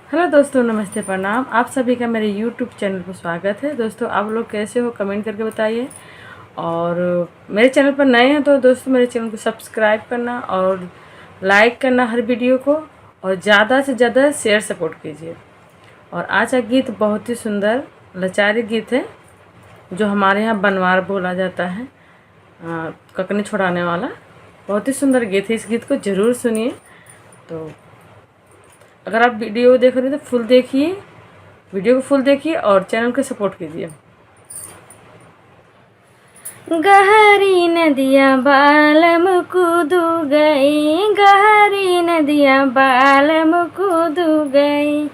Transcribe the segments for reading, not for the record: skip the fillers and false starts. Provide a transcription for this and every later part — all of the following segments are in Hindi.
हेलो दोस्तों, नमस्ते, प्रणाम। आप सभी का मेरे यूट्यूब चैनल पर स्वागत है। दोस्तों, आप लोग कैसे हो कमेंट करके बताइए। और मेरे चैनल पर नए हैं तो दोस्तों मेरे चैनल को सब्सक्राइब करना और लाइक करना हर वीडियो को, और ज़्यादा से ज़्यादा शेयर सपोर्ट कीजिए। और आज का गीत बहुत ही सुंदर लचारी गीत है, जो हमारे यहाँ बनवार बोला जाता है, ककनी छुड़ाने वाला। बहुत ही सुंदर गीत है, इस गीत को ज़रूर सुनिए। तो अगर आप वीडियो देख रहे हैं तो फुल देखिए, वीडियो को फुल देखिए और चैनल को सपोर्ट कीजिए। गहरी नदियाँ बालम कूदू गई, गहरी नदियाँ बालम कूदू गई,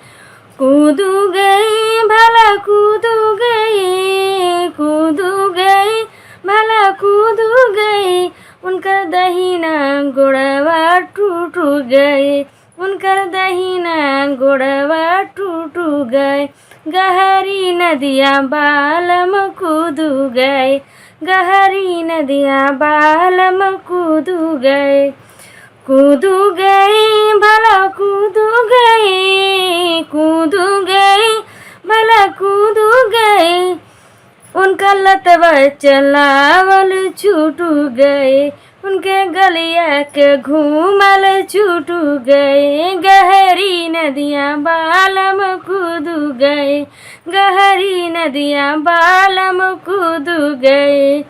कूदू गई भला कूदू गई, कूदू गई भला कूदू गई। उनका दहीना गोड़वा टूट गई, उनका दहीना गोड़वा टूट गए। गहरी नदियाँ बालम कूदू गए, गहरी नदियाँ बालम कूदू गए, कूदू गई भला कूदू गई, कूदू गई भला कूदू गई। उनका लतवा चलावल छूट गए, उनके गलिया के घूमल छूट गए। गहरी नदियाँ बालम कूदू गए, गहरी नदियाँ बालम कूदू गए,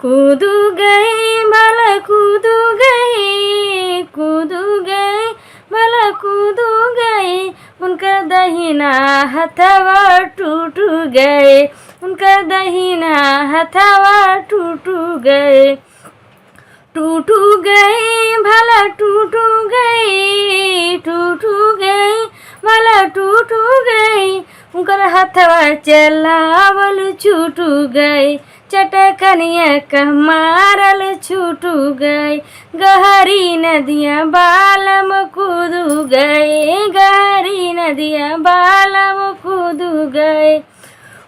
कूदू गई भला कूदू गई, कूदू गई भला कूदू गई। उनका दहिना हथवा टूट गए, उनका दहिना हथवा टूट गए, टूटू गई भला टूटू गई, टूटू गई भला टूटू गई। उनकर हथवा चलावल छूटू गई, चटकनिया का मारल छूटू गई। गहरी नदियाँ बालम कूदू गए, गहरी नदियाँ बालम कूदू गए,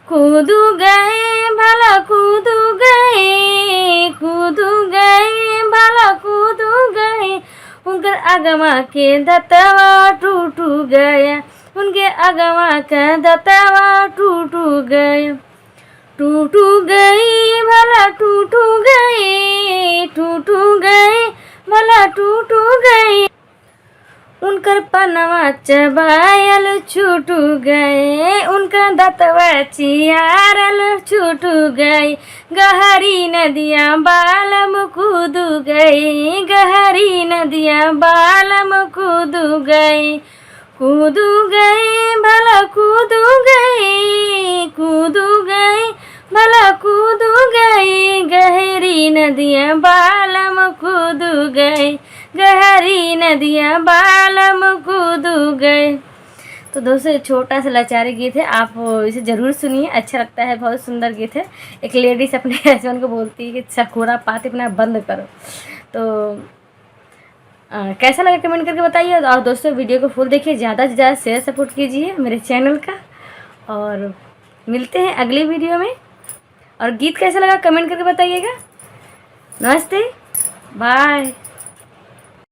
कूदू गए भला कूदू गए, कूदू गए भला कूदू गए। उनकर अगवा के दतवा टूट गया, उनके अगवा का दतवा टूट गया, टूटू गई भला टूटू गई, टूटू गई भला टूटू गई। उनकर पनवा चबायल छूट गए, उनका दतवा चियारल छूट गई। गहरी नदियाँ बालम कूदू गई, गहरी नदियाँ बालम कूदू गई, कूदू गई भला कूदू गई, कूदू गई भला कूदू गई। गहरी नदियाँ बालम कूदू गई, गहरी नदियाँ बालम कूदू गए। तो दोस्तों, छोटा सा लाचारी गीत है, आप इसे ज़रूर सुनिए, अच्छा लगता है, बहुत सुंदर गीत है। एक लेडीज़ अपने हस्बैंड को बोलती है कि सखोरा पात अपना बंद करो। तो कैसा लगा कमेंट करके बताइए। और दोस्तों, वीडियो को फुल देखिए, ज़्यादा से ज़्यादा शेयर सपोर्ट कीजिए मेरे चैनल का। और मिलते हैं अगली वीडियो में। और गीत कैसा लगा कमेंट करके बताइएगा। नमस्ते, बाय।